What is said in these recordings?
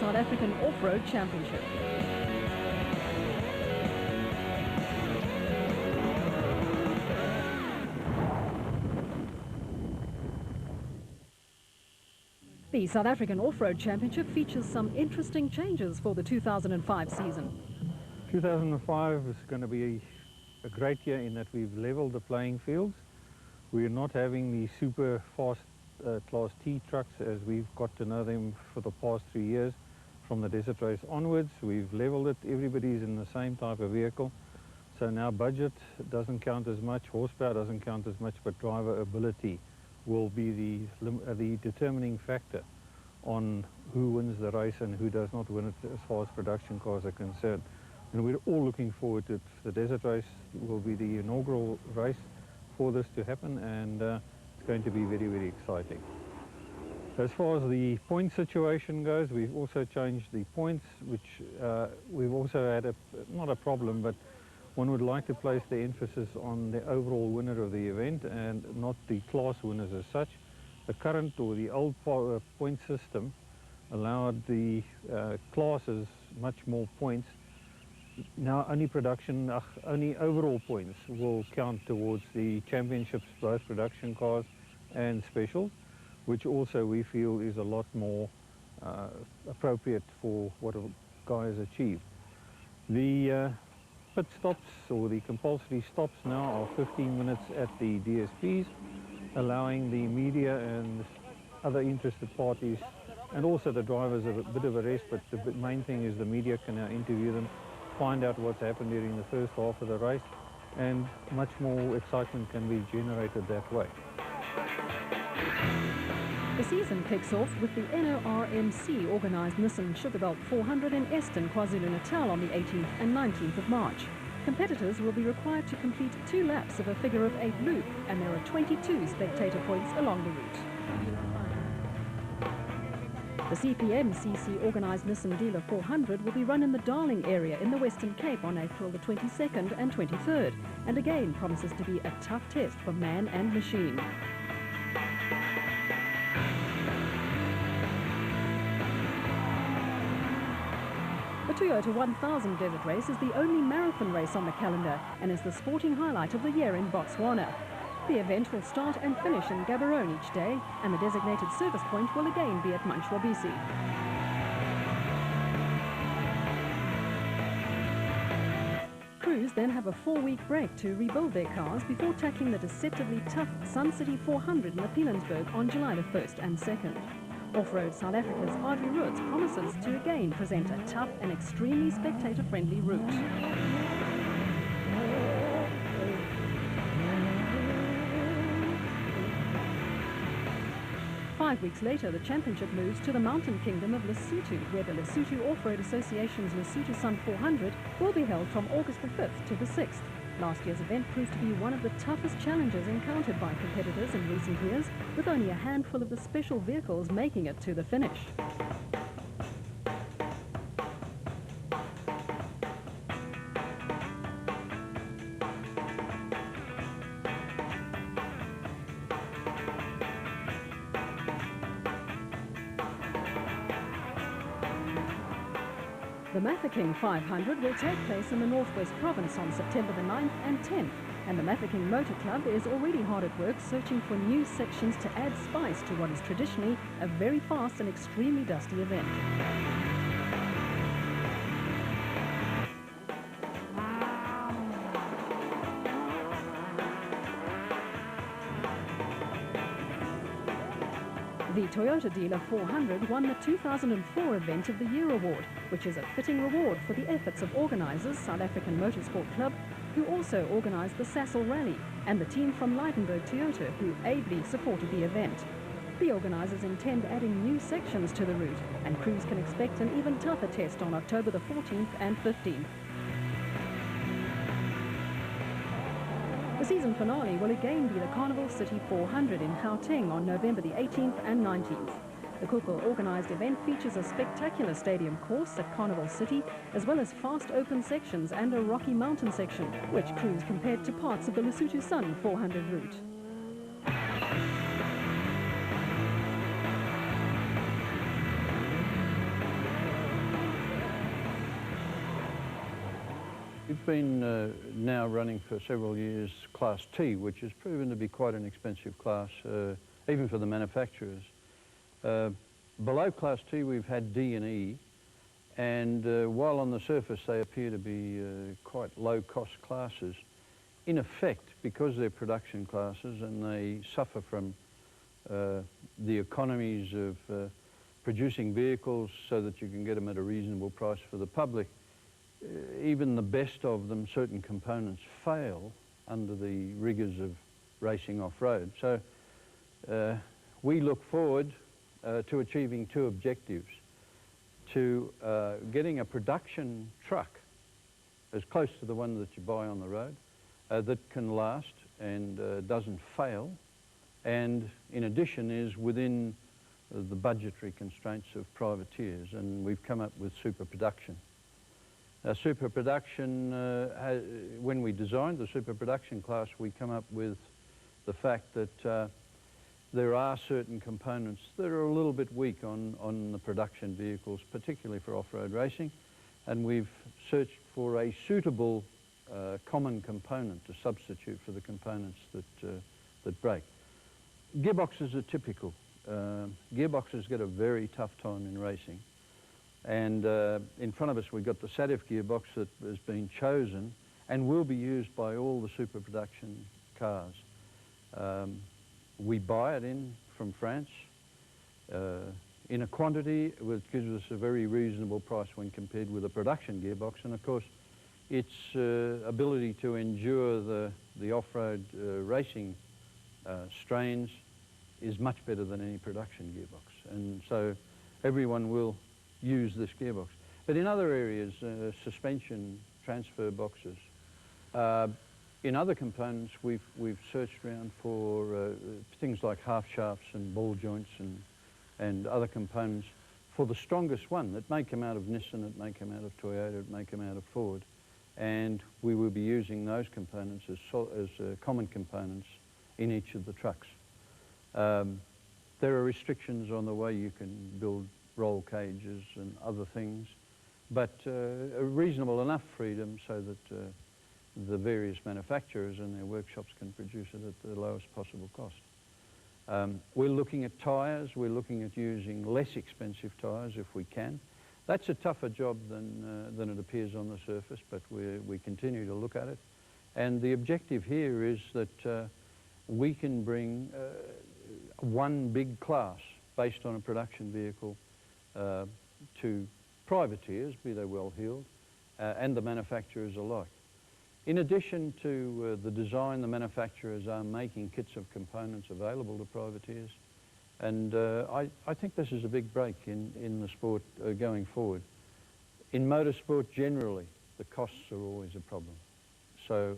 South African Off-Road Championship. The South African Off-Road Championship features some interesting changes for the 2005 season. 2005 is going to be a great year in that we've leveled the playing fields. We're not having the super fast Class T trucks as we've got to know them for the past 3 years. From the Desert Race onwards, we've leveled it. Everybody's in the same type of vehicle. So now budget doesn't count as much, horsepower doesn't count as much, but driver ability will be the determining factor on who wins the race and who does not win it as far as production cars are concerned. And we're all looking forward to it. The Desert Race will be the inaugural race for this to happen, and it's going to be very, very exciting. As far as the point situation goes, we've also changed the points, which we've also had not a problem, but one would like to place the emphasis on the overall winner of the event and not the class winners as such. The current or the old point system allowed the classes much more points. Now only only overall points will count towards the championships, both production cars and specials, which also we feel is a lot more appropriate for what a guy has achieved. The pit stops or the compulsory stops now are 15 minutes at the DSPs, allowing the media and other interested parties and also the drivers a bit of a rest, but the main thing is the media can now interview them, find out what's happened during the first half of the race, and much more excitement can be generated that way. The season kicks off with the NORMC organised Nissan Sugarbelt 400 in Eston, KwaZulu-Natal on the 18th and 19th of March. Competitors will be required to complete 2 laps of a figure-of-8 loop, and there are 22 spectator points along the route. The CPM-CC organised Nissan Dealer 400 will be run in the Darling area in the Western Cape on April the 22nd and 23rd, and again promises to be a tough test for man and machine. The Toyota 1000 Desert Race is the only marathon race on the calendar and is the sporting highlight of the year in Botswana. The event will start and finish in Gaborone each day, and the designated service point will again be at Manchwabisi. Crews then have a 4-week break to rebuild their cars before tackling the deceptively tough Sun City 400 in the Pilanesberg on July the 1st and 2nd. Off-Road South Africa's Audrey Roots promises to again present a tough and extremely spectator-friendly route. Five weeks later, the championship moves to the mountain kingdom of Lesotho, where the Lesotho Off-Road Association's Lesotho Sun 400 will be held from August the 5th to the 6th. Last year's event proved to be one of the toughest challenges encountered by competitors in recent years, with only a handful of the special vehicles making it to the finish. The Mafeking 500 will take place in the Northwest Province on September the 9th and 10th, and the Mafeking Motor Club is already hard at work searching for new sections to add spice to what is traditionally a very fast and extremely dusty event. The Toyota Dealer 400 won the 2004 Event of the Year award, which is a fitting reward for the efforts of organisers South African Motorsport Club, who also organised the Sasol Rally, and the team from Leidenberg Toyota, who ably supported the event. The organisers intend adding new sections to the route, and crews can expect an even tougher test on October the 14th and 15th. The season finale will again be the Carnival City 400 in Gauteng on November the 18th and 19th. The Kukul organised event features a spectacular stadium course at Carnival City, as well as fast open sections and a rocky mountain section, which crews compared to parts of the Lesotho Sun 400 route. We've been now running for several years Class T, which has proven to be quite an expensive class, even for the manufacturers. Below Class T we've had D and E, and while on the surface they appear to be quite low-cost classes, in effect, because they're production classes and they suffer from the economies of producing vehicles so that you can get them at a reasonable price for the public, even the best of them, certain components fail under the rigours of racing off-road. So we look forward to achieving two objectives: to getting a production truck as close to the one that you buy on the road that can last and doesn't fail, and in addition is within the budgetary constraints of privateers, and we've come up with super production. Super production, when we designed the super production class, we come up with the fact that there are certain components that are a little bit weak on the production vehicles, particularly for off-road racing, and we've searched for a suitable common component to substitute for the components that break. Gearboxes are typical. Gearboxes get a very tough time in racing. And in front of us we've got the SATIF gearbox that has been chosen and will be used by all the super production cars. We buy it in from France in a quantity which gives us a very reasonable price when compared with a production gearbox, and of course its ability to endure the off-road racing strains is much better than any production gearbox, and so everyone will use this gearbox. But in other areas, suspension transfer boxes, in other components we've searched around for things like half shafts and ball joints and other components for the strongest one that may come out of Nissan, it may come out of Toyota, it may come out of Ford, and we will be using those components as common components in each of the trucks. There are restrictions on the way you can build roll cages and other things, but a reasonable enough freedom so that the various manufacturers and their workshops can produce it at the lowest possible cost. We're looking at tyres. We're looking at using less expensive tyres if we can. That's a tougher job than it appears on the surface, but we continue to look at it. And the objective here is that we can bring one big class based on a production vehicle to privateers, be they well-heeled, and the manufacturers alike. In addition to the design, the manufacturers are making kits of components available to privateers, and I think this is a big break in the sport going forward. In motorsport generally, the costs are always a problem. So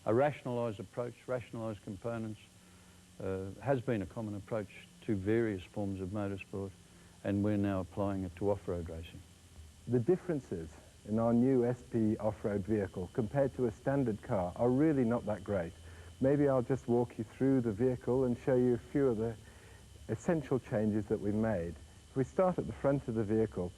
a rationalised approach, rationalised components, has been a common approach to various forms of motorsport, and we're now applying it to off-road racing. The differences in our new SP off-road vehicle compared to a standard car are really not that great. Maybe I'll just walk you through the vehicle and show you a few of the essential changes that we've made. If we start at the front of the vehicle,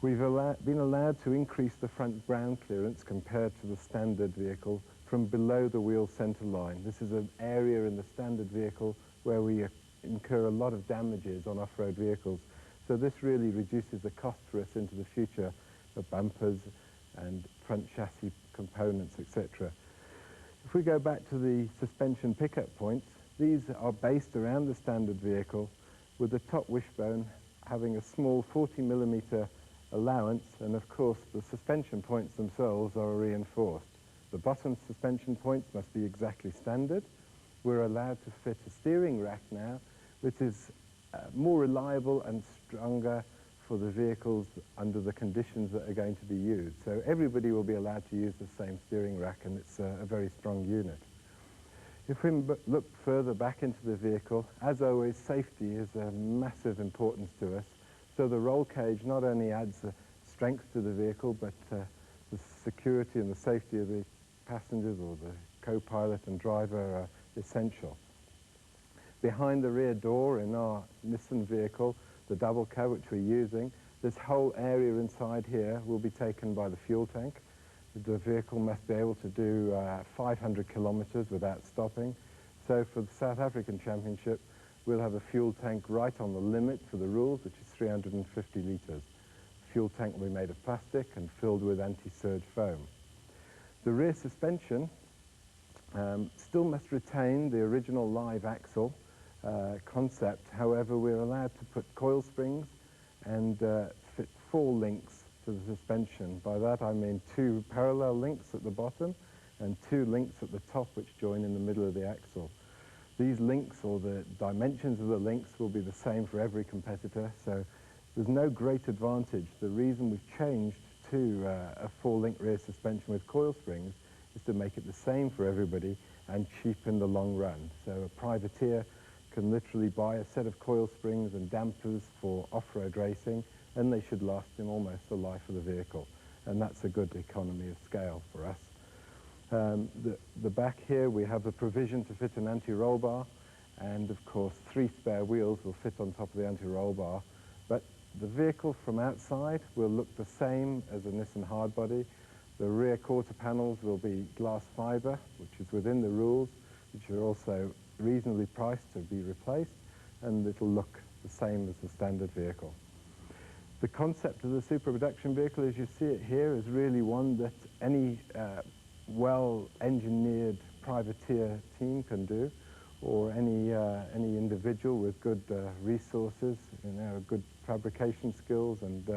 we've been allowed to increase the front ground clearance compared to the standard vehicle from below the wheel centre line. This is an area in the standard vehicle where we incur a lot of damages on off-road vehicles. So this really reduces the cost for us into the future of bumpers and front chassis components, etc. If we go back to the suspension pickup points, these are based around the standard vehicle with the top wishbone having a small 40mm allowance, and of course the suspension points themselves are reinforced. The bottom suspension points must be exactly standard. We're allowed to fit a steering rack now, which is more reliable and stronger for the vehicles under the conditions that are going to be used. So everybody will be allowed to use the same steering rack, and it's a very strong unit. If we look further back into the vehicle, as always, safety is a massive importance to us. So the roll cage not only adds strength to the vehicle, but the security and the safety of the passengers or the co-pilot and driver are essential. Behind the rear door in our Nissan vehicle, the double cab which we're using, this whole area inside here will be taken by the fuel tank. The vehicle must be able to do 500 kilometers without stopping. So for the South African Championship, we'll have a fuel tank right on the limit for the rules, which is 350 litres. The fuel tank will be made of plastic and filled with anti-surge foam. The rear suspension still must retain the original live axle concept. However, we're allowed to put coil springs and fit 4 links to the suspension. By that I mean 2 parallel links at the bottom and 2 links at the top which join in the middle of the axle. These links, or the dimensions of the links, will be the same for every competitor, so there's no great advantage. The reason we've changed to a 4-link rear suspension with coil springs is to make it the same for everybody and cheap in the long run. So a privateer can literally buy a set of coil springs and dampers for off-road racing, and they should last him almost the life of the vehicle. And that's a good economy of scale for us. The back here, we have the provision to fit an anti-roll bar, and of course 3 spare wheels will fit on top of the anti-roll bar. But the vehicle from outside will look the same as a Nissan hardbody. The rear quarter panels will be glass fibre, which is within the rules, which are also reasonably priced to be replaced, and it'll look the same as the standard vehicle. The concept of the super production vehicle, as you see it here, is really one that any well-engineered privateer team can do, or any individual with good resources, good fabrication skills and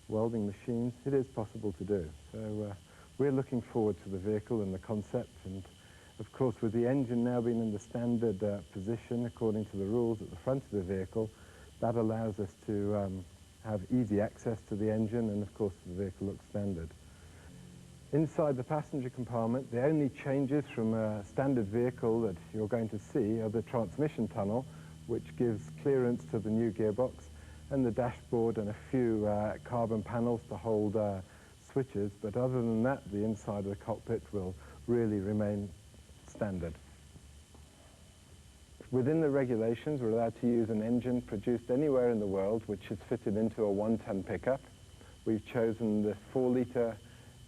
welding machines. It is possible to do. So we're looking forward to the vehicle and the concept, and of course with the engine now being in the standard position according to the rules at the front of the vehicle, that allows us to have easy access to the engine, and of course the vehicle looks standard. Inside the passenger compartment, the only changes from a standard vehicle that you're going to see are the transmission tunnel, which gives clearance to the new gearbox, and the dashboard and a few carbon panels to hold switches. But other than that, the inside of the cockpit will really remain standard. Within the regulations, we're allowed to use an engine produced anywhere in the world which is fitted into a 1-ton pickup. We've chosen the 4-litre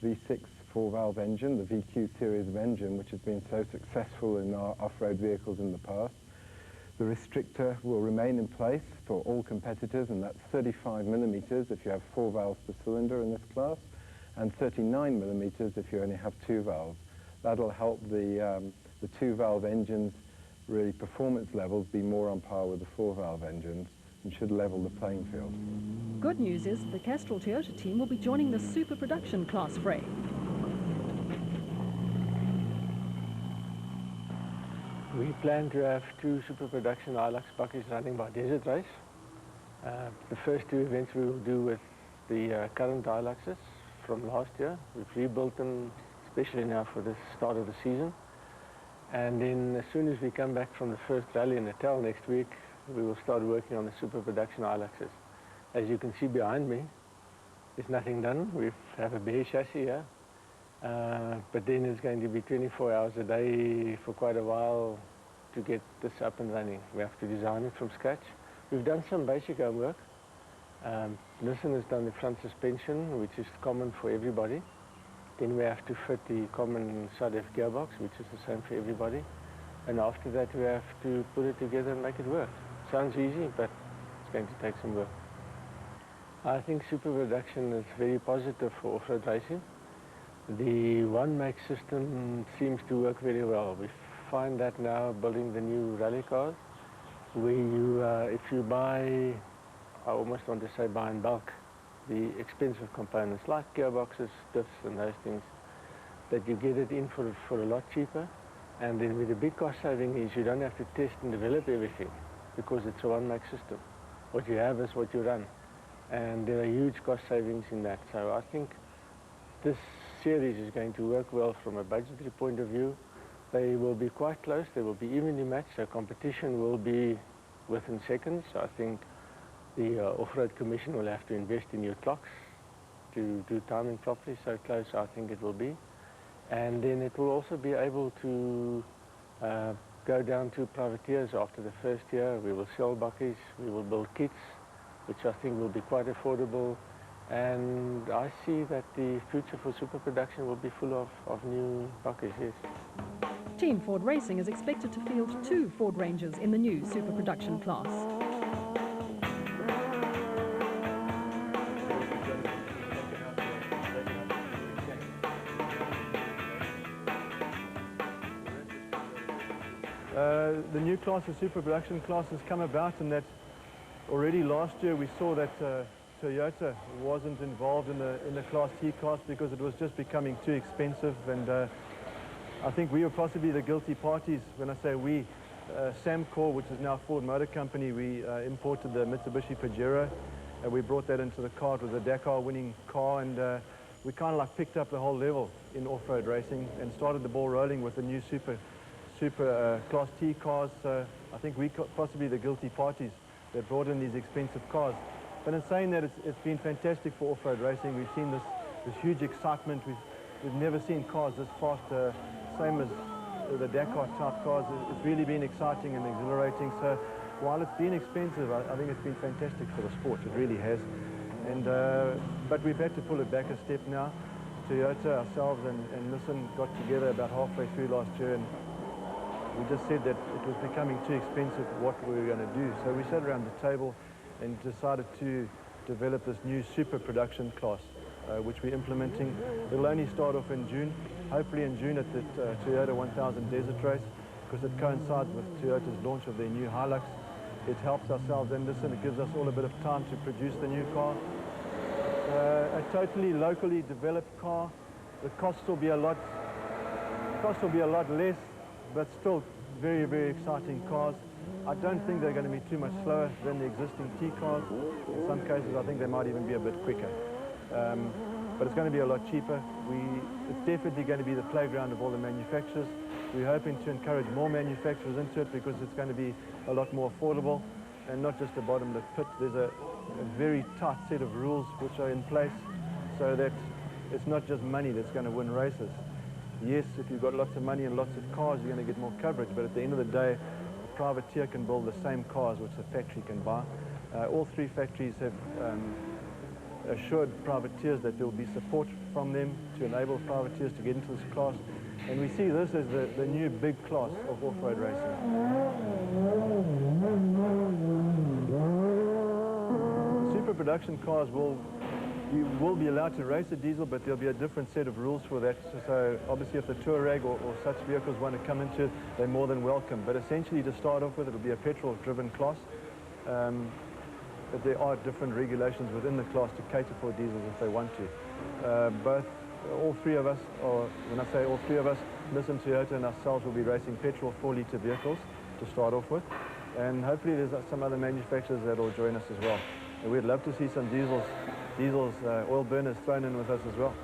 V6 4-valve engine, the VQ series of engine, which has been so successful in our off-road vehicles in the past. The restrictor will remain in place for all competitors, and that's 35 millimeters if you have 4 valves per cylinder in this class, and 39 millimeters if you only have 2 valves. That'll help the 2-valve engines, really performance levels, be more on par with the 4-valve engines, and should level the playing field. Good news is the Castrol Toyota team will be joining the super production class fray. We plan to have 2 super production Hilux buckies running by Desert Race. The first 2 events we will do with the current Hiluxes from last year. We've rebuilt them especially now for the start of the season. And then as soon as we come back from the first rally in Natal next week, we will start working on the super production Hiluxes. As you can see behind me, there's nothing done. We have a bare chassis here. But then it's going to be 24 hours a day for quite a while to get this up and running. We have to design it from scratch. We've done some basic homework. Nissan has done the front suspension, which is common for everybody. Then we have to fit the common SADF gearbox, which is the same for everybody. And after that we have to put it together and make it work. Sounds easy, but it's going to take some work. I think super production is very positive for off-road racing. The one-make system seems to work very well. We find that now building the new rally cars, where you, if you buy, I almost want to say buy in bulk, the expensive components like gearboxes, diffs and those things, that you get it in for a lot cheaper. And then with the big cost saving is you don't have to test and develop everything because it's a one-make system. What you have is what you run. And there are huge cost savings in that. So I think this series is going to work well from a budgetary point of view. They will be quite close, they will be evenly matched, so competition will be within seconds. I think the Off-Road Commission will have to invest in new clocks to do timing properly, so close I think it will be. And then it will also be able to go down to privateers after the first year. We will sell buckies, we will build kits, which I think will be quite affordable. And I see that the future for super production will be full of new buckies, yes. Team Ford Racing is expected to field 2 Ford Rangers in the new super production class. The new class, the super production class, has come about, and that already last year we saw that Toyota wasn't involved in the Class T class because it was just becoming too expensive, and I think we were possibly the guilty parties. When I say we, Samcor, which is now Ford Motor Company, we imported the Mitsubishi Pajero, and we brought that into the car. It was a Dakar winning car, and we kind of like picked up the whole level in off-road racing and started the ball rolling with the new super Class T cars. So I think we possibly the guilty parties that brought in these expensive cars. But in saying that, it's been fantastic for off-road racing. We've seen this huge excitement. We've never seen cars this fast, same as the Dakar type cars. It's really been exciting and exhilarating. So while it's been expensive, I think it's been fantastic for the sport. It really has. And but we've had to pull it back a step now. Toyota, ourselves, and Nissan got together about halfway through last year, and we just said that it was becoming too expensive what we were going to do. So we sat around the table and decided to develop this new super production class, which we're implementing. It'll only start off in June, hopefully in June at the Toyota 1000 Desert Race, because it coincides with Toyota's launch of their new Hilux. It helps ourselves and Nissan. It gives us all a bit of time to produce the new car. A totally locally developed car. The cost will be a lot less, but still very, very exciting cars. I don't think they're going to be too much slower than the existing T cars. In some cases, I think they might even be a bit quicker. But it's going to be a lot cheaper. It's definitely going to be the playground of all the manufacturers. We're hoping to encourage more manufacturers into it because it's going to be a lot more affordable and not just a bottomless pit. There's a very tight set of rules which are in place so that it's not just money that's going to win races. Yes, if you've got lots of money and lots of cars, you're going to get more coverage, but at the end of the day, a privateer can build the same cars which the factory can buy. All 3 factories have assured privateers that there will be support from them to enable privateers to get into this class. And we see this as the new big class of off-road racing. Super production cars you will be allowed to race a diesel, but there'll be a different set of rules for that. So obviously if the Touareg or such vehicles want to come into it, they're more than welcome. But essentially to start off with, it'll be a petrol-driven class. But there are different regulations within the class to cater for diesels if they want to. All 3 of us, or when I say all 3 of us, Nissan, Toyota and ourselves will be racing petrol 4-litre vehicles to start off with. And hopefully there's some other manufacturers that will join us as well. And we'd love to see some diesels, oil burners thrown in with us as well.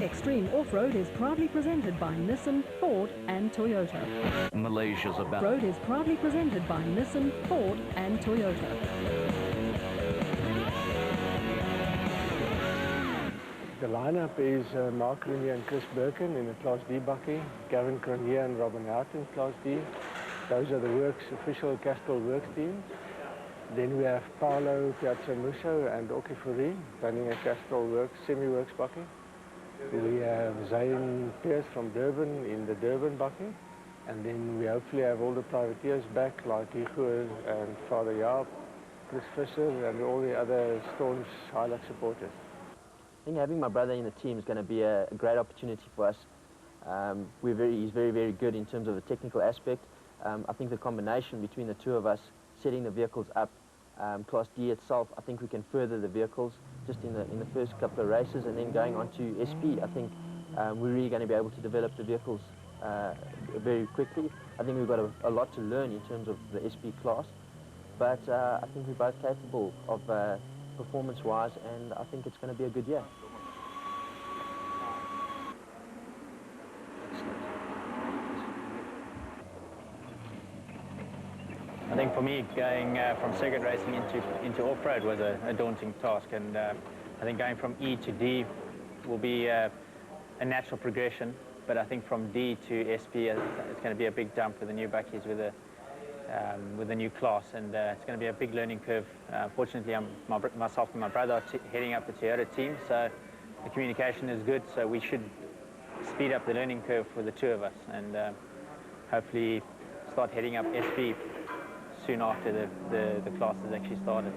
Extreme Off-Road is proudly presented by Nissan, Ford and Toyota. Malaysia's about. Road is proudly presented by Nissan, Ford and Toyota. The lineup is Mark Grenier and Chris Birkin in the Class D bucky, Gavin Cronier and Robin Hout in Class D. Those are the official Castrol Works teams. Then we have Paolo Piazzamuso and Oki Fourie running a Castrol Works, semi-works bucky. We have Zane Pierce from Durban in the Durban bucky. And then we hopefully have all the privateers back like Hugo and Father Jaap, Chris Fisher and all the other staunch Hilux supporters. I think having my brother in the team is going to be a great opportunity for us. He's very, very good in terms of the technical aspect. I think the combination between the 2 of us, setting the vehicles up, Class D itself, I think we can further the vehicles just in the first couple of races, and then going on to SP, I think we're really going to be able to develop the vehicles very quickly. I think we've got a lot to learn in terms of the SP class, but I think we're both capable of performance-wise, and I think it's going to be a good year. I think for me, going from circuit racing into off-road was a daunting task, and I think going from E to D will be a natural progression, but I think from D to SP, it's going to be a big jump for the new buckies with with the new class, and it's going to be a big learning curve. Fortunately, myself and my brother are heading up the Toyota team, so the communication is good, so we should speed up the learning curve for the two of us, and hopefully start heading up SP soon after the class has actually started.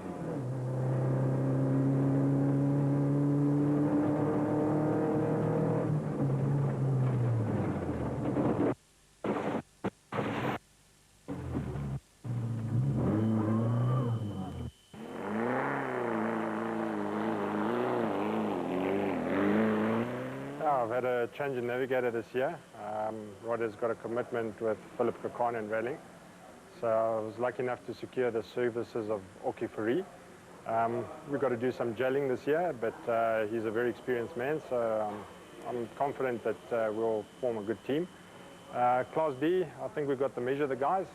I've had a change in navigator this year. Rod has got a commitment with Philip Kakan and Rallying. So I was lucky enough to secure the services of Oki Fourie. We've got to do some gelling this year, but he's a very experienced man, so I'm confident that we'll form a good team. Class D, I think we've got to measure the guys.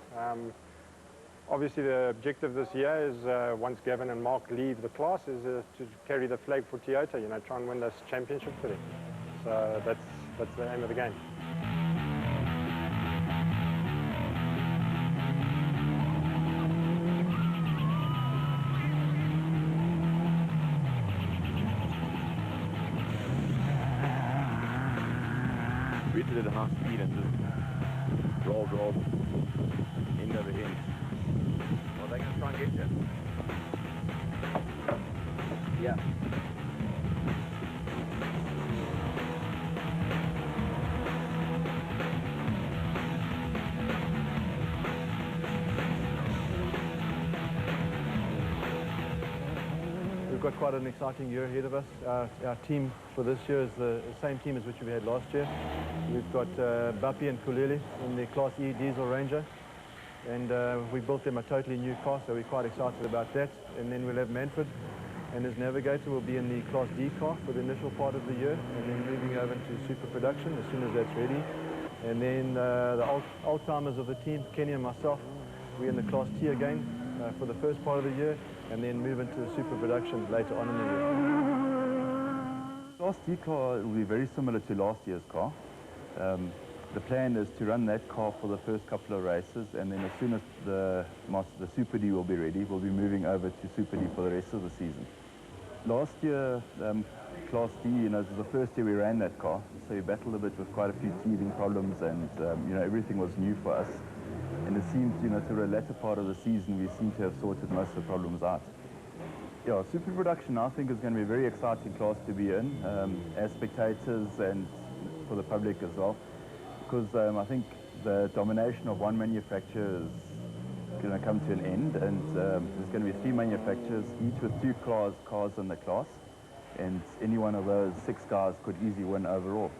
Obviously the objective this year is, once Gavin and Mark leave the class, is to carry the flag for Toyota, you know, try and win this championship for them. So that's the aim of the game. We did it at half speed and just rolled end over end. Well, they're going to try and get you. Yeah. We've got quite an exciting year ahead of us. Our team for this year is the same team as which we had last year. We've got Bapi and Kulele in the Class E Diesel Ranger, and we built them a totally new car, so we're quite excited about that. And then we'll have Manfred and his navigator will be in the Class D car for the initial part of the year, and then moving over into super production as soon as that's ready. And then the old-timers of the team, Kenny and myself, we're in the Class T again for the first part of the year, and then move into super production later on in the year. Class T car will be very similar to last year's car. The plan is to run that car for the first couple of races, and then as soon as the Super D will be ready, we'll be moving over to Super D for the rest of the season. Last year, Class D, you know, it was the first year we ran that car, so we battled a bit with quite a few teething problems, and you know, everything was new for us. And it seems, you know, through the latter part of the season, we seem to have sorted most of the problems out. Yeah, super production, I think, is going to be a very exciting class to be in, as spectators and for the public as well, because I think the domination of one manufacturer is going to come to an end, and there's going to be 3 manufacturers, each with 2 cars in the class, and any one of those 6 guys could easily win overall.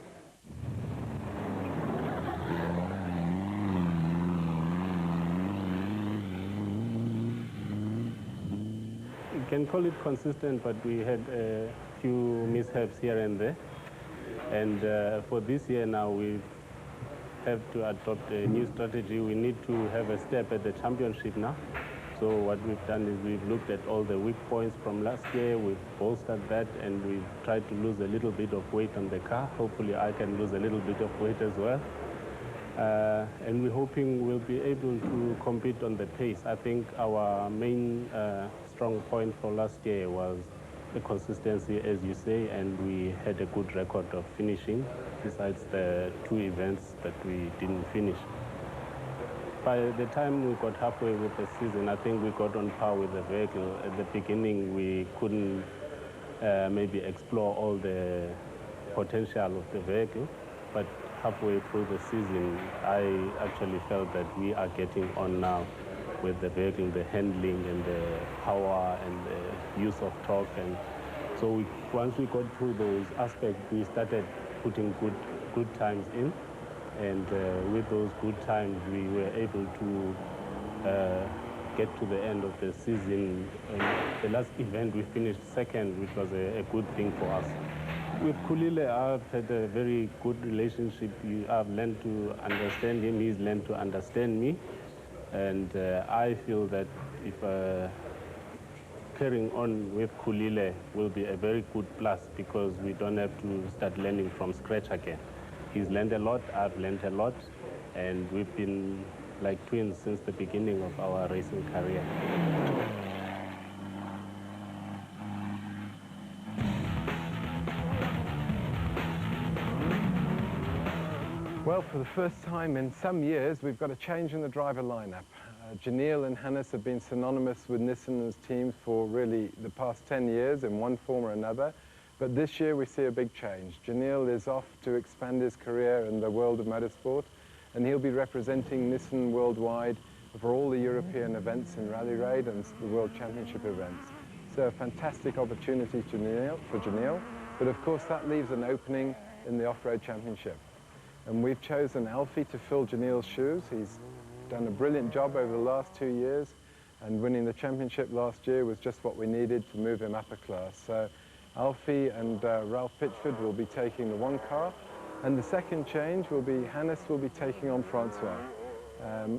You can call it consistent, but we had a few mishaps here and there. And for this year now, we have to adopt a new strategy. We need to have a step at the championship now. So what we've done is we've looked at all the weak points from last year, we've bolstered that, and we've tried to lose a little bit of weight on the car. Hopefully I can lose a little bit of weight as well. And we're hoping we'll be able to compete on the pace. I think our main strong point for last year was the consistency, as you say, and we had a good record of finishing, besides the 2 events that we didn't finish. By the time we got halfway with the season, I think we got on par with the vehicle. At the beginning, we couldn't maybe explore all the potential of the vehicle, but halfway through the season, I actually felt that we are getting on now with the vehicle, the handling and the power and the use of torque. And so once we got through those aspects, we started putting good times in. And with those good times, we were able to get to the end of the season. And the last event, we finished second, which was a good thing for us. With Kulile, I've had a very good relationship. I've learned to understand him, he's learned to understand me. And I feel that if carrying on with Kulile will be a very good plus, because we don't have to start learning from scratch again. He's learned a lot, I've learned a lot, and we've been like twins since the beginning of our racing career. Well, for the first time in some years, we've got a change in the driver lineup. Janelle and Hannes have been synonymous with Nissan's teams for really the past 10 years in one form or another. But this year we see a big change. Janelle is off to expand his career in the world of motorsport, and he'll be representing Nissan worldwide for all the European events in Rally Raid and the World Championship events. So a fantastic opportunity for Janelle, but of course that leaves an opening in the Off-Road Championship. And we've chosen Alfie to fill Janelle's shoes. He's done a brilliant job over the last 2 years, and winning the championship last year was just what we needed to move him up a class. So Alfie and Ralph Pitchford will be taking the one car, and the second change will be Hannes will be taking on Francois.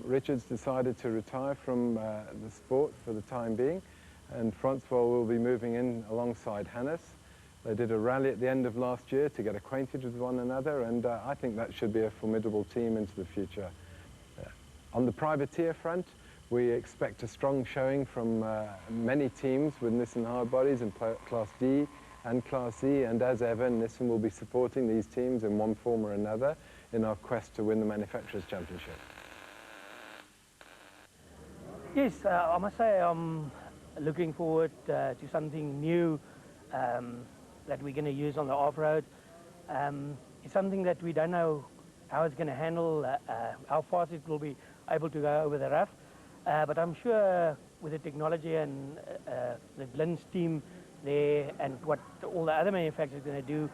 Richard's decided to retire from the sport for the time being, and Francois will be moving in alongside Hannes. They did a rally at the end of last year to get acquainted with one another, and I think that should be a formidable team into the future. On the privateer front, we expect a strong showing from many teams with Nissan hard bodies in Class D and Class E, and as ever, Nissan will be supporting these teams in one form or another in our quest to win the Manufacturers' Championship. Yes, I must say I'm looking forward to something new that we're going to use on the off-road. It's something that we don't know how it's going to handle, how fast it will be able to go over the rough. But I'm sure with the technology and the Glyn's team there and what all the other manufacturers are going to do,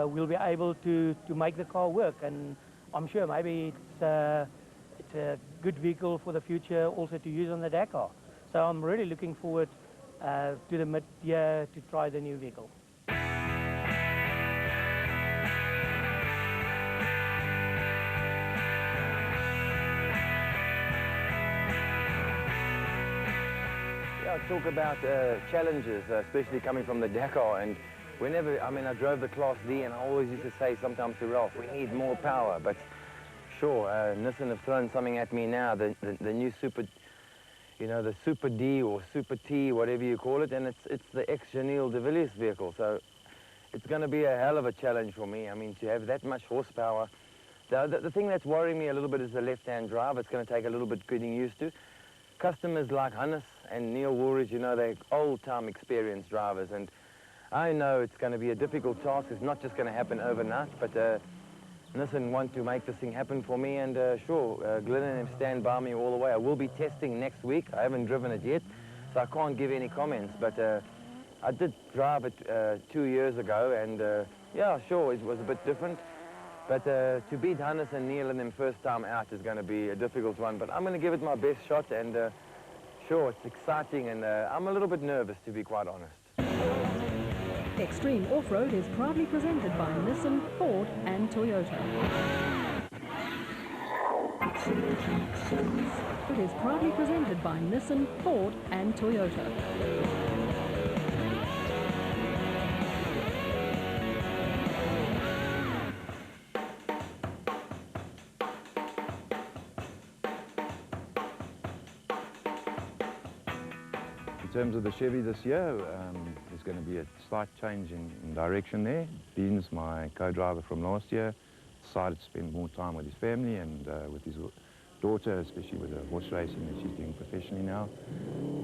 we'll be able to make the car work. And I'm sure maybe it's a good vehicle for the future also to use on the Dakar. So I'm really looking forward to the mid-year to try the new vehicle. Talk about challenges, especially coming from the Dakar, and whenever, I mean, I drove the Class D and I always used to say sometimes to Ralph, we need more power, but sure, Nissan have thrown something at me now, the new Super, you know, the Super D or Super T, whatever you call it, and it's the ex-Janelle de Villiers vehicle, so it's going to be a hell of a challenge for me. I mean, to have that much horsepower. The thing that's worrying me a little bit is the left-hand drive. It's going to take a little bit getting used to. Customers like Hannes and Neil Woolridge, you know, they're old-time experienced drivers, and I know it's going to be a difficult task. It's not just going to happen overnight, but Nissan want to make this thing happen for me, and sure, Glyn and him stand by me all the way. I will be testing next week. I haven't driven it yet, so I can't give any comments, but I did drive it 2 years ago, and yeah, sure, it was a bit different. But to beat Hannes and Neil and them first time out is going to be a difficult one. But I'm going to give it my best shot, and sure, it's exciting, and I'm a little bit nervous, to be quite honest. Extreme Off-Road is proudly presented by Nissan, Ford and Toyota. It is proudly presented by Nissan, Ford and Toyota. In terms of the Chevy this year, there's going to be a slight change in direction there. Dean's my co-driver from last year, decided to spend more time with his family and with his daughter, especially with the horse racing that she's doing professionally now.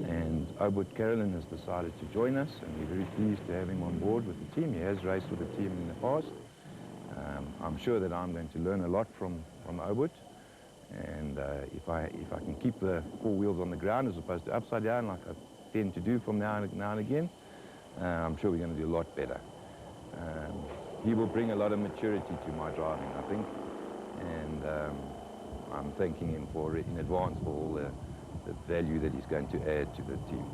And Obert Carolyn has decided to join us, and we're very pleased to have him on board with the team. He has raced with the team in the past. I'm sure that I'm going to learn a lot from Obert. And if I can keep the four wheels on the ground as opposed to upside down like I tend to do from now and again, I'm sure we're going to do a lot better. He will bring a lot of maturity to my driving, I think, and I'm thanking him in advance for all the value that he's going to add to the team.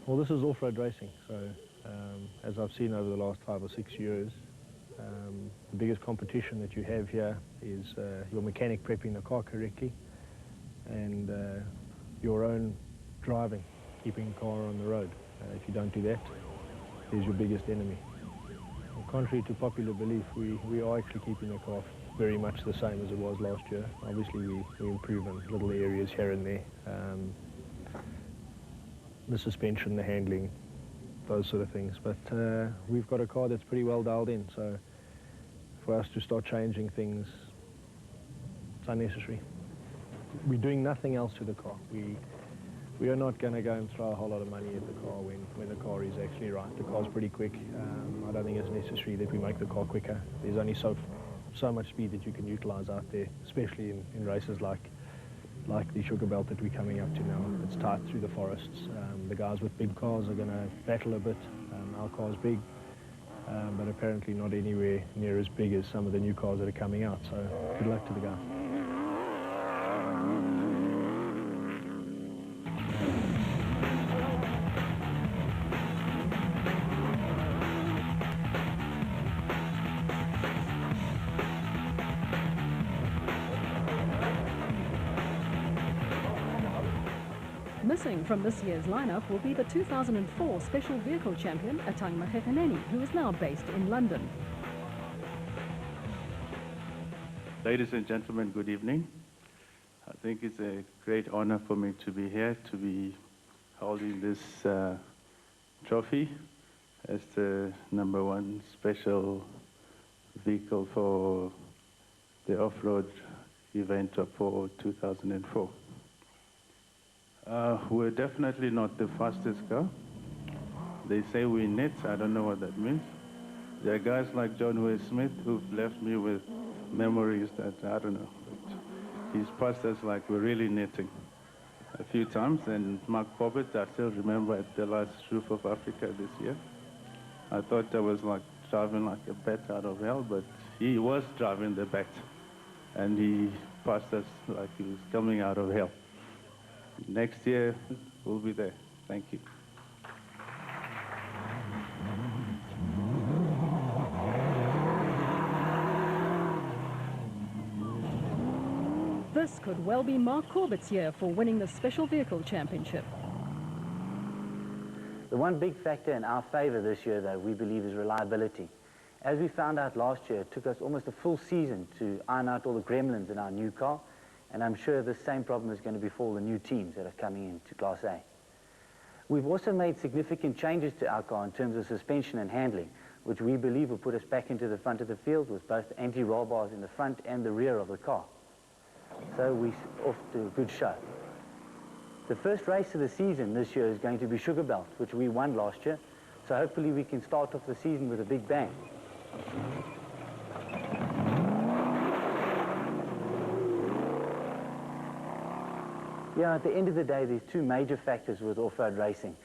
Well, this is off-road racing, so as I've seen over the last 5 or 6 years, The biggest competition that you have here is your mechanic prepping the car correctly and your own driving, keeping the car on the road. If you don't do that, there's your biggest enemy. And contrary to popular belief, we are actually keeping the car very much the same as it was last year. Obviously, we improve in little areas here and there. The suspension, the handling, those sort of things. But we've got a car that's pretty well dialed in, so for us to start changing things, it's unnecessary. We're doing nothing else to the car. We are not going to go and throw a whole lot of money at the car when the car is actually right. The car's pretty quick. I don't think it's necessary that we make the car quicker. There's only so much speed that you can utilize out there, especially in races like the Sugar Belt that we're coming up to now. It's tight through the forests. The guys with big cars are going to battle a bit. Our car's big, but apparently not anywhere near as big as some of the new cars that are coming out. So good luck to the guys. Missing from this year's lineup will be the 2004 Special Vehicle Champion, Atang Mahekaneni, who is now based in London. Ladies and gentlemen, good evening. I think it's a great honor for me to be here, to be holding this trophy as the #1 special vehicle for the off-road event for 2004. We're definitely not the fastest car. They say we're nets. I don't know what that means. There are guys like John Way Smith who've left me with memories that I don't know. But he's passed us like we're really netting a few times. And Mark Corbett, I still remember at the last Roof of Africa this year. I thought I was like driving like a bat out of hell, but he was driving the bat. And he passed us like he was coming out of hell. Next year, we'll be there. Thank you. This could well be Mark Corbett's year for winning the Special Vehicle Championship. The one big factor in our favor this year, though, we believe is reliability. As we found out last year, it took us almost a full season to iron out all the gremlins in our new car. And I'm sure the same problem is going to befall the new teams that are coming into Class A. We've also made significant changes to our car in terms of suspension and handling, which we believe will put us back into the front of the field with both anti-roll bars in the front and the rear of the car. So we're off to a good show. The first race of the season this year is going to be Sugar Belt, which we won last year. So hopefully we can start off the season with a big bang. Yeah, at the end of the day, there's two major factors with off-road racing.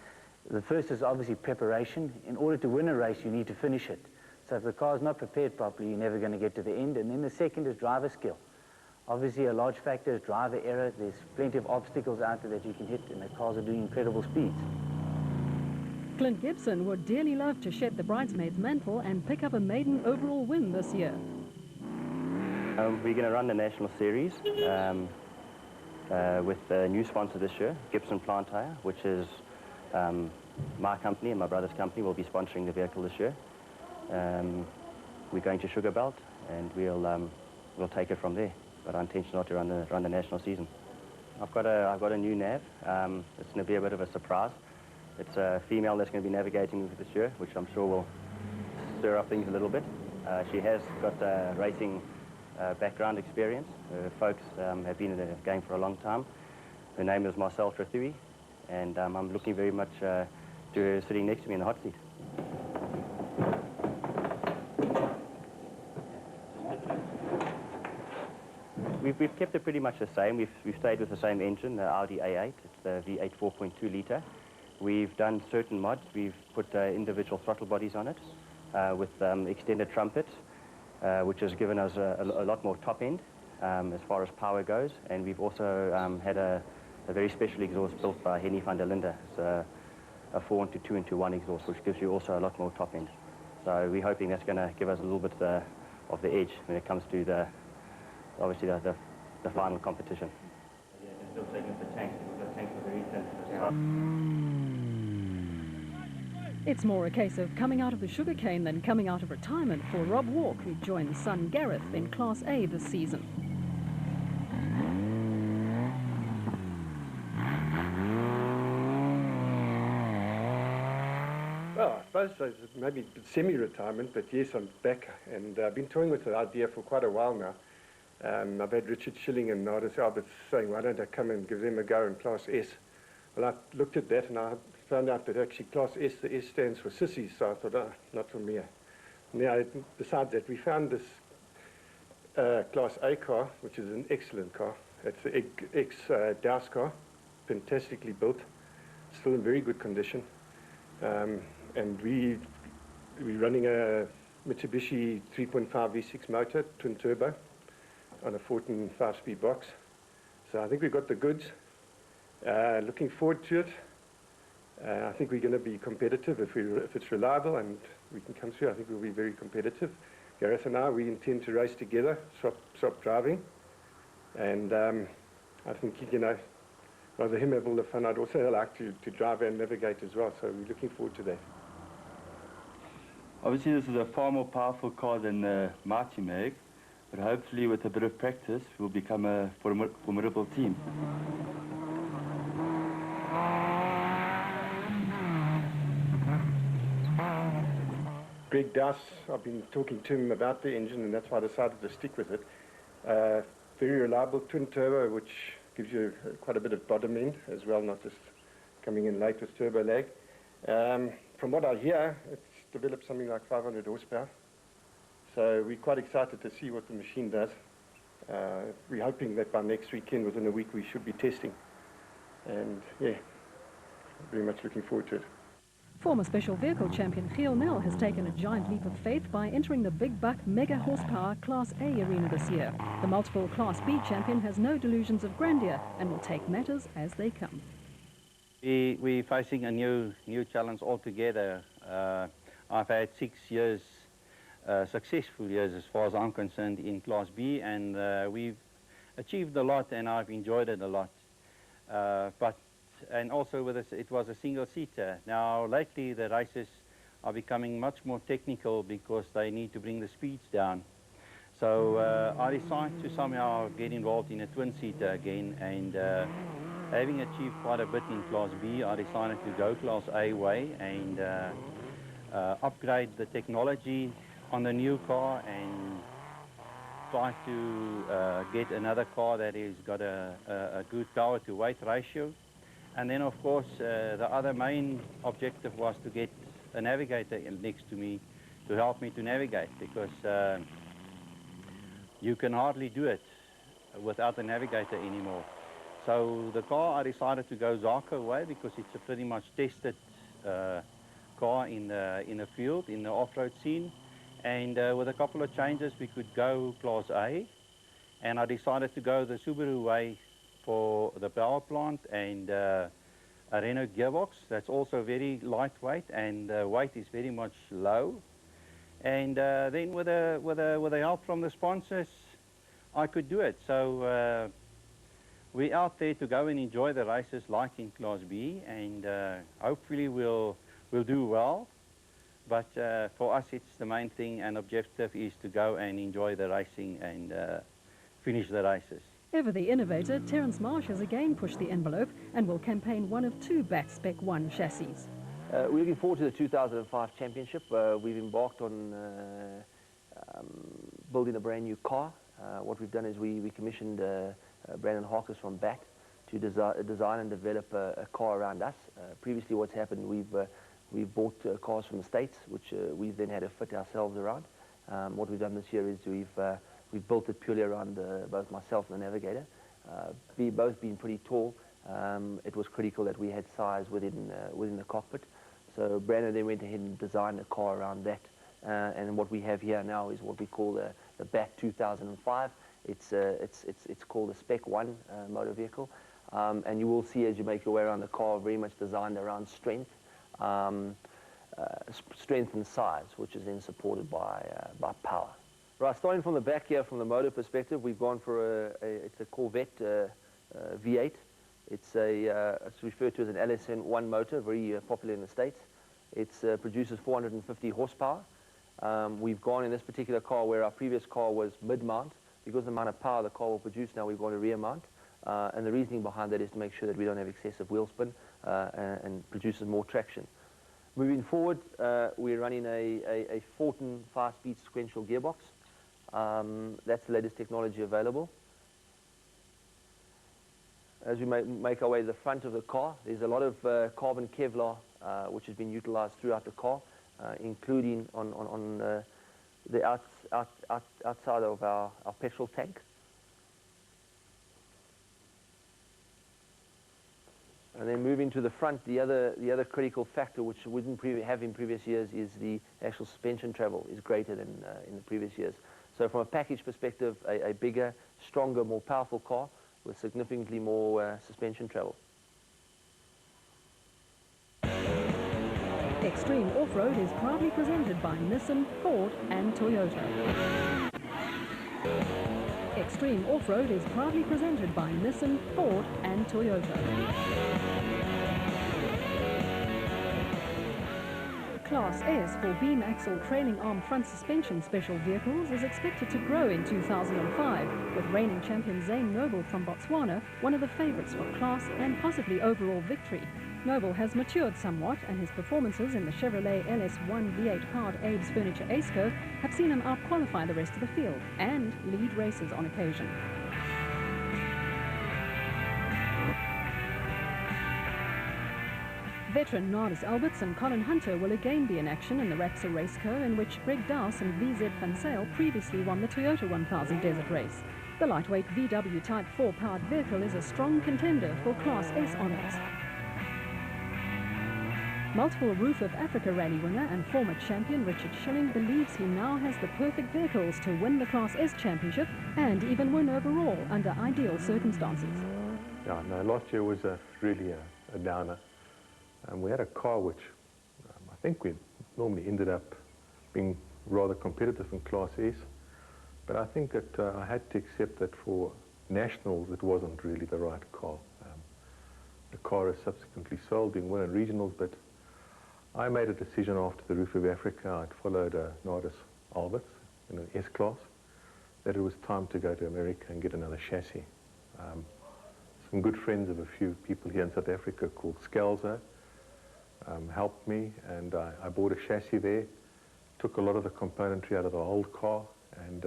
The first is obviously preparation. In order to win a race, you need to finish it. So if the car's not prepared properly, you're never going to get to the end. And then the second is driver skill. Obviously, a large factor is driver error. There's plenty of obstacles out there that you can hit, and the cars are doing incredible speeds. Clint Gibson would dearly love to shed the bridesmaid's mantle and pick up a maiden overall win this year. We're going to run the National Series. With a new sponsor this year, Gibson Plant Hire, which is my company and my brother's company will be sponsoring the vehicle this year. We're going to Sugar Belt, and we'll take it from there. But our intention is not to run the national season. I've got a new nav. It's going to be a bit of a surprise. It's a female that's going to be navigating with this year, which I'm sure will stir up things a little bit. She has got racing background experience. Her folks have been in the game for a long time. Her name is Marcel Trathui, and I'm looking very much to her sitting next to me in the hot seat. We've kept it pretty much the same. We've stayed with the same engine, the Audi A8. It's the V8 4.2 litre. We've done certain mods. We've put individual throttle bodies on it with extended trumpets, which has given us a lot more top end as far as power goes. And we've also had a very special exhaust built by Henny van der Linde. It's a 4-into-2-into-1 exhaust, which gives you also a lot more top end. So we're hoping that's going to give us a little bit of the edge when it comes to obviously the final competition. It's more a case of coming out of the sugarcane than coming out of retirement for Rob Walk, who joined son Gareth in Class A this season. Well, I suppose it's maybe semi-retirement, but yes, I'm back, and I've been toying with the idea for quite a while now. I've had Richard Schilling and Nardis Alberts saying, why don't I come and give them a go in Class S? Well, I looked at that and I found out that actually Class S, the S stands for sissies, so I thought, oh, not for me. Now, besides that, we found this Class A car, which is an excellent car. It's the ex-Douse car, fantastically built, still in very good condition. And we're running a Mitsubishi 3.5 V6 motor, twin turbo, on a Fortin 5-speed box. So I think we've got the goods. Looking forward to it. I think we're going to be competitive if it's reliable and we can come through. I think we'll be very competitive. Gareth and I, we intend to race together, swap driving. And I think, you know, rather him have all the fun, I'd also like to drive and navigate as well. So we're looking forward to that. Obviously, this is a far more powerful car than the Mighty Mag, but hopefully with a bit of practice, we'll become a formidable team. Greg Douse, I've been talking to him about the engine, and that's why I decided to stick with it. Very reliable twin turbo, which gives you quite a bit of bottom end as well, not just coming in late with turbo lag. From what I hear, it's developed something like 500 horsepower. So we're quite excited to see what the machine does. We're hoping that by next weekend, within a week, we should be testing. And yeah, very much looking forward to it. Former Special Vehicle champion Giel Nel has taken a giant leap of faith by entering the big buck mega horsepower Class A arena this year. The multiple Class B champion has no delusions of grandeur and will take matters as they come. We're facing a new challenge altogether. I've had 6 years, successful years as far as I'm concerned in Class B, and we've achieved a lot and I've enjoyed it a lot. And also with us, it was a single-seater. Now, lately, the races are becoming much more technical because they need to bring the speeds down. So I decided to somehow get involved in a twin-seater again, and having achieved quite a bit in Class B, I decided to go Class A way and upgrade the technology on the new car and try to get another car that has got a good power-to-weight ratio. And then, of course, the other main objective was to get a navigator next to me to help me to navigate, because you can hardly do it without a navigator anymore. So the car, I decided to go Zarco way because it's a pretty much tested car in the field, in the off-road scene. And with a couple of changes, we could go Class A. And I decided to go the Subaru way for the power plant and a Renault gearbox. That's also very lightweight and weight is very much low. And then with the help from the sponsors, I could do it. So we're out there to go and enjoy the races like in Class B, and hopefully we'll do well. But for us, it's the main thing and objective is to go and enjoy the racing and finish the races. Ever the innovator, Terence Marsh has again pushed the envelope and will campaign one of 2 BAT Spec 1 chassis. We're looking forward to the 2005 championship. We've embarked on building a brand new car. What we've done is we commissioned Brandon Harkis from BAT to design and develop a car around us. Previously what's happened, we've bought cars from the States, which we've then had to fit ourselves around. What we've done this year is we've built it purely around both myself and the navigator. Both being pretty tall, it was critical that we had size within the cockpit. So Brandon then went ahead and designed a car around that. And what we have here now is what we call the BAT 2005. It's called a Spec 1 motor vehicle. And you will see as you make your way around the car, very much designed around strength. strength and size, which is then supported by power. Right, starting from the back here, from the motor perspective, we've gone for it's a Corvette V8. It's referred to as an LSN1 motor, very popular in the States. It produces 450 horsepower. We've gone in this particular car where our previous car was mid-mount. Because of the amount of power the car will produce, now we've gone to rear mount. And the reasoning behind that is to make sure that we don't have excessive wheel spin and produces more traction. Moving forward, we're running a Fortin 5-speed sequential gearbox. That's the latest technology available. As we make our way to the front of the car, there's a lot of carbon Kevlar which has been utilized throughout the car, including on the outside of our petrol tank. And then moving to the front, the other critical factor which we didn't have in previous years is the actual suspension travel is greater than in the previous years. So from a package perspective, a bigger, stronger, more powerful car with significantly more suspension travel. Extreme Off-Road is proudly presented by Nissan, Ford and Toyota. Extreme Off-Road is proudly presented by Nissan, Ford and Toyota. Class S for beam axle trailing arm front suspension special vehicles is expected to grow in 2005, with reigning champion Zane Noble from Botswana one of the favourites for class and possibly overall victory. Noble has matured somewhat, and his performances in the Chevrolet LS1 V8 powered Abe's Furniture Aceco have seen him outqualify the rest of the field and lead races on occasion. Veteran Nardis Alberts and Colin Hunter will again be in action in the Rapsa Raceco, in which Greg Dowse and VZ Van Sale previously won the Toyota 1000 Desert Race. The lightweight VW Type 4 powered vehicle is a strong contender for Class S honours. Multiple Roof of Africa Rally winner and former champion Richard Schilling believes he now has the perfect vehicles to win the Class S championship and even win overall under ideal circumstances. Yeah, no, last year was really a downer. We had a car which I think we normally ended up being rather competitive in Class S, but I think that I had to accept that for nationals it wasn't really the right car. The car is subsequently sold, being won in regionals, but I made a decision after the Roof of Africa, I'd followed Nardis Alberts in an S-Class, that it was time to go to America and get another chassis. Some good friends of a few people here in South Africa called Scalzo helped me, and I bought a chassis there, took a lot of the componentry out of the old car, and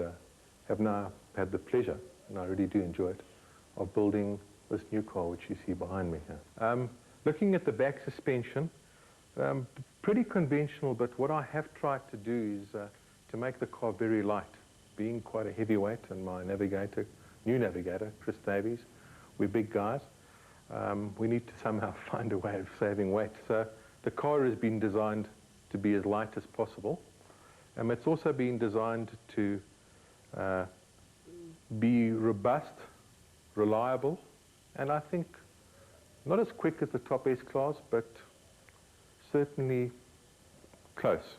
have now had the pleasure, and I really do enjoy it, of building this new car which you see behind me here. Looking at the back suspension, pretty conventional, but what I have tried to do is to make the car very light. Being quite a heavyweight, and my navigator, new navigator, Chris Davies, we're big guys. We need to somehow find a way of saving weight. So the car has been designed to be as light as possible. It's also been designed to be robust, reliable, and I think not as quick as the top S-Class, but certainly close.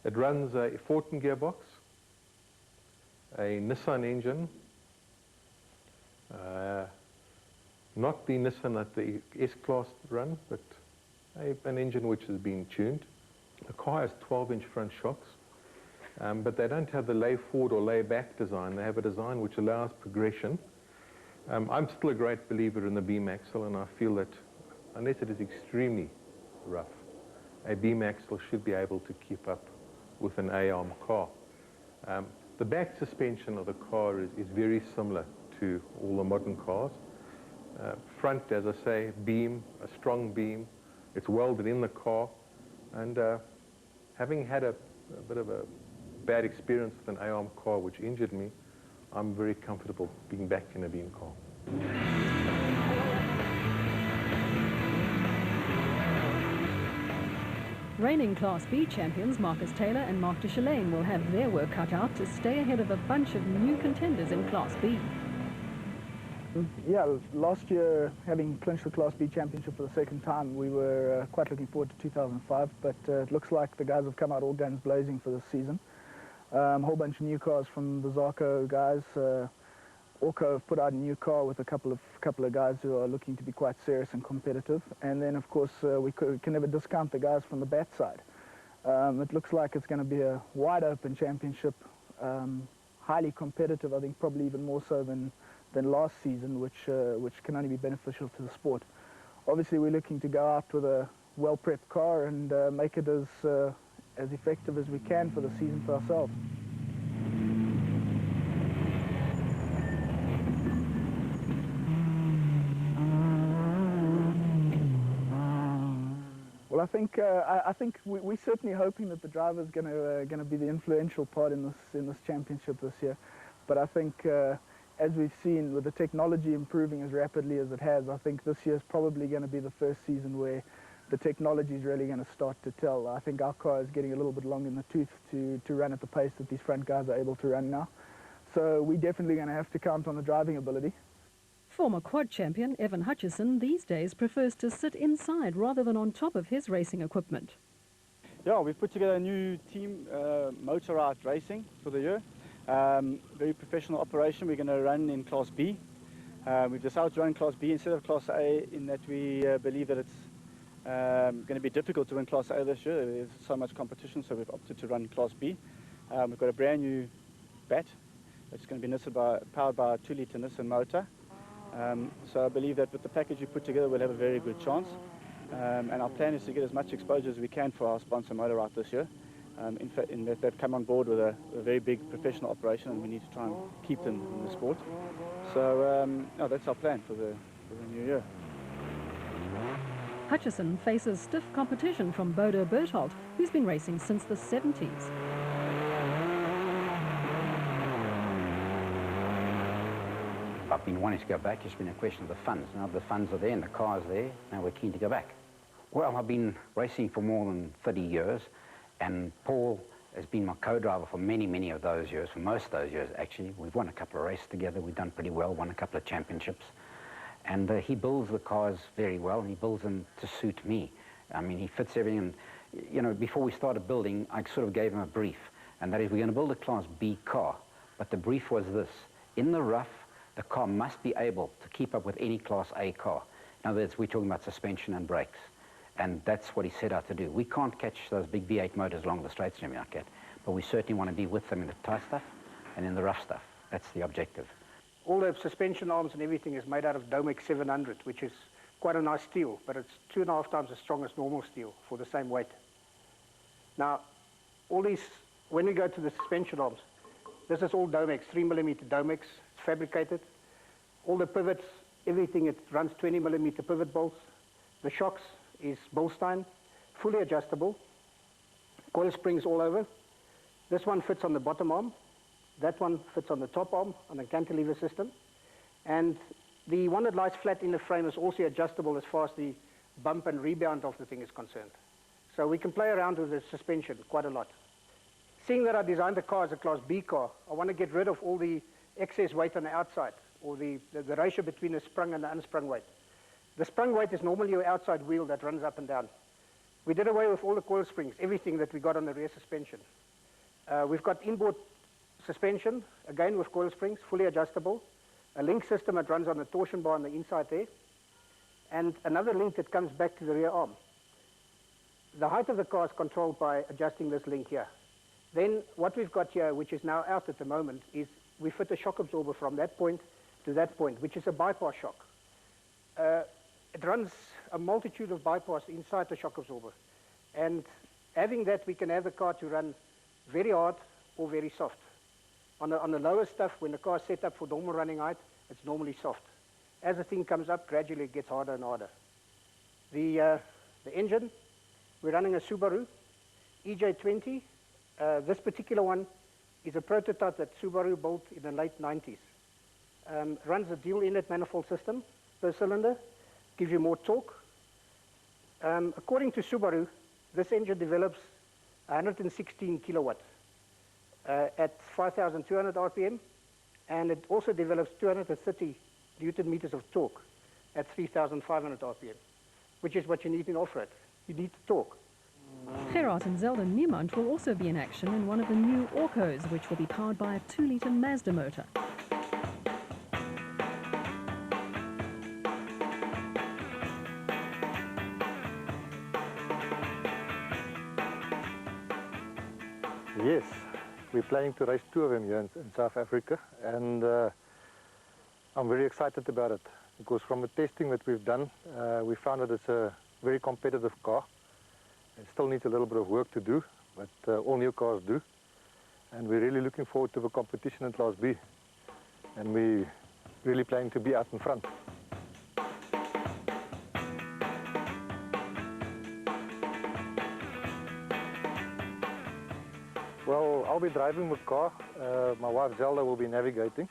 It runs a Fortin gearbox, a Nissan engine, not the Nissan that the S-Class run, but an engine which has been tuned. The car has 12-inch front shocks, but they don't have the lay forward or lay back design. They have a design which allows progression. I'm still a great believer in the beam axle, and I feel that unless it is extremely rough, a beam axle should be able to keep up with an A-arm car. The back suspension of the car is very similar to all the modern cars. Front, as I say, beam, a strong beam. It's welded in the car, and having had a bit of a bad experience with an A-arm car which injured me, I'm very comfortable being back in a beam car. Reigning Class B champions Marcus Taylor and Mark de Chalane will have their work cut out to stay ahead of a bunch of new contenders in Class B. Yeah, last year, having clinched the Class B championship for the second time, we were quite looking forward to 2005, but it looks like the guys have come out all guns blazing for this season. A whole bunch of new cars from the Zarco guys. Orco have put out a new car with a couple of guys who are looking to be quite serious and competitive. And then, of course, we can never discount the guys from the BAT side. It looks like it's going to be a wide-open championship, highly competitive, I think probably even more so than last season, which can only be beneficial to the sport. Obviously, we're looking to go out with a well-prepped car and make it as effective as we can for the season for ourselves. Well, I think we're certainly hoping that the driver is going to be the influential part in this championship this year. But I think, as we've seen with the technology improving as rapidly as it has, I think this year is probably going to be the first season where the technology is really going to start to tell. I think our car is getting a little bit long in the tooth to run at the pace that these front guys are able to run now. So we're definitely going to have to count on the driving ability. Former quad champion Evan Hutchison these days prefers to sit inside rather than on top of his racing equipment. Yeah, we've put together a new team, Motorrad Racing, for the year. Very professional operation. We're going to run in Class B. We've decided to run Class B instead of Class A in that we believe that it's going to be difficult to win Class A this year. There's so much competition, so we've opted to run Class B. We've got a brand new BAT. It's going to be powered by a 2-litre Nissan motor. So I believe that with the package we put together, we'll have a very good chance. And our plan is to get as much exposure as we can for our sponsor Motorrad this year. In fact, they've come on board with a very big professional operation, and we need to try and keep them in the sport. So that's our plan for the new year. Hutchison faces stiff competition from Bodo Berthold, who's been racing since the 70s. I've been wanting to go back. It's been a question of the funds. Now the funds are there and the car's there. Now we're keen to go back. Well, I've been racing for more than 30 years, and Paul has been my co-driver for many of those years, for most of those years actually. We've won a couple of races together. We've done pretty well, won a couple of championships. And he builds the cars very well, and he builds them to suit me. I mean, he fits everything. And, you know, before we started building, I sort of gave him a brief, and that is we're going to build a Class B car. But the brief was this: in the rough, the car must be able to keep up with any Class A car. In other words, we're talking about suspension and brakes. And that's what he set out to do. We can't catch those big V8 motors along the straights and everything like that, but we certainly want to be with them in the tight stuff and in the rough stuff. That's the objective. All the suspension arms and everything is made out of Domex 700, which is quite a nice steel, but it's 2.5 times as strong as normal steel for the same weight. Now, all these, when we go to the suspension arms, this is all Domex, 3mm Domex, it's fabricated. All the pivots, everything, it runs 20mm pivot bolts. The shocks is Bilstein, fully adjustable. Coil springs all over. This one fits on the bottom arm. That one fits on the top arm on a cantilever system. And the one that lies flat in the frame is also adjustable as far as the bump and rebound of the thing is concerned. So we can play around with the suspension quite a lot. Seeing that I designed the car as a Class B car, I want to get rid of all the excess weight on the outside, or the ratio between the sprung and the unsprung weight. The sprung weight is normally your outside wheel that runs up and down. We did away with all the coil springs, everything that we got on the rear suspension. We've got inboard suspension, again with coil springs, fully adjustable. A link system that runs on the torsion bar on the inside there. And another link that comes back to the rear arm. The height of the car is controlled by adjusting this link here. Then what we've got here, which is now out at the moment, is we fit a shock absorber from that point to that point, which is a bypass shock. It runs a multitude of bypass inside the shock absorber. And having that, we can have the car to run very hard or very soft. On the lower stuff, when the car is set up for normal running height, it's normally soft. As the thing comes up, gradually it gets harder and harder. The engine, we're running a Subaru EJ20. This particular one is a prototype that Subaru built in the late 90s. Runs a dual inlet manifold system per cylinder, gives you more torque. According to Subaru, this engine develops 116 kilowatt at 5,200 RPM, and it also develops 230 Newton meters of torque at 3,500 RPM, which is what you need in off-road. You need torque. Gerard and Zeldin Niemand will also be in action in one of the new Orcos, which will be powered by a 2-litre Mazda motor. Yes, we're planning to race 2 of them here in South Africa, and I'm very excited about it because from the testing that we've done, we found that it's a very competitive car. It still needs a little bit of work to do, but all new cars do. And we're really looking forward to the competition in Class B. And we're really planning to be out in front. Well, I'll be driving the car. My wife Zelda will be navigating.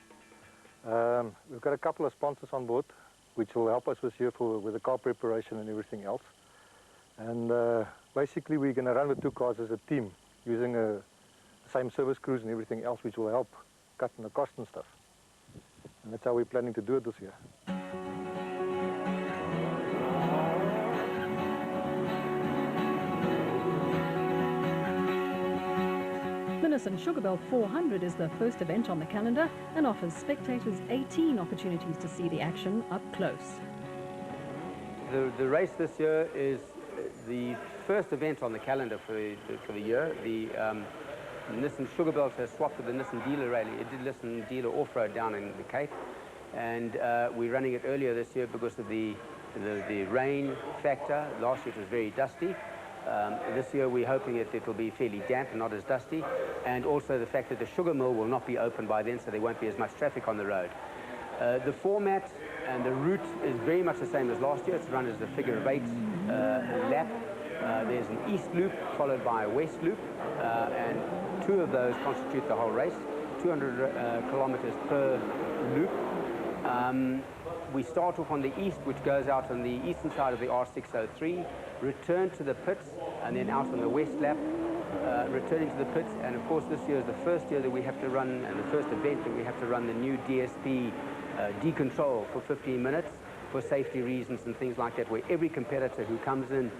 We've got a couple of sponsors on board, which will help us this year with the car preparation and everything else. And basically we're going to run the 2 cars as a team, using the same service crews and everything else, which will help cut in the cost and stuff. And that's how we're planning to do it this year. The Nissan Sugarbelt 400 is the first event on the calendar and offers spectators 18 opportunities to see the action up close. The race this year is the first event on the calendar for the year. The Nissan Sugarbelt has swapped with the Nissan Dealer Rally. It did Nissan Dealer Off-Road down in the Cape, and we're running it earlier this year because of the rain factor. Last year it was very dusty. This year we're hoping that it will be fairly damp and not as dusty, and also the fact that the sugar mill will not be open by then, so there won't be as much traffic on the road. The format and the route is very much the same as last year. It's run as a figure-of-8 lap. There's an east loop followed by a west loop, and 2 of those constitute the whole race, 200 kilometers per loop. We start off on the east, which goes out on the eastern side of the R603, return to the pits, and then out on the west lap, returning to the pits. And of course this year is the first year that we have to run, and the first event that we have to run the new DSP decontrol for 15 minutes for safety reasons and things like that, where every competitor who comes in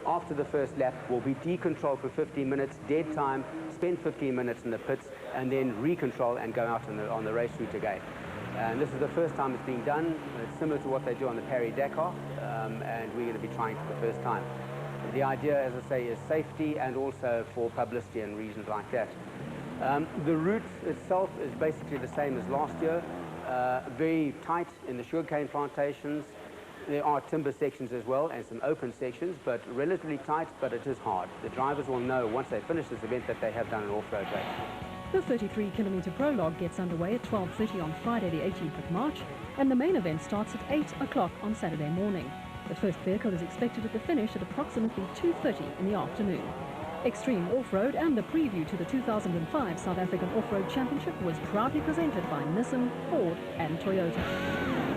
after the first lap will be decontrolled for 15 minutes, dead time, spend 15 minutes in the pits, and then recontrol and go out on the race route again. And this is the first time it's being done. It's similar to what they do on the Paris-Dakar, and we're going to be trying for the first time. The idea, as I say, is safety and also for publicity and reasons like that. The route itself is basically the same as last year, very tight in the sugarcane plantations. There are timber sections as well and some open sections, but relatively tight, but it is hard. The drivers will know once they finish this event that they have done an off-road race. The 33-kilometre prologue gets underway at 12:30 on Friday the 18th of March, and the main event starts at 8 o'clock on Saturday morning. The first vehicle is expected at the finish at approximately 2:30 in the afternoon. Extreme Off-Road and the preview to the 2005 South African Off-Road Championship was proudly presented by Nissan, Ford and Toyota.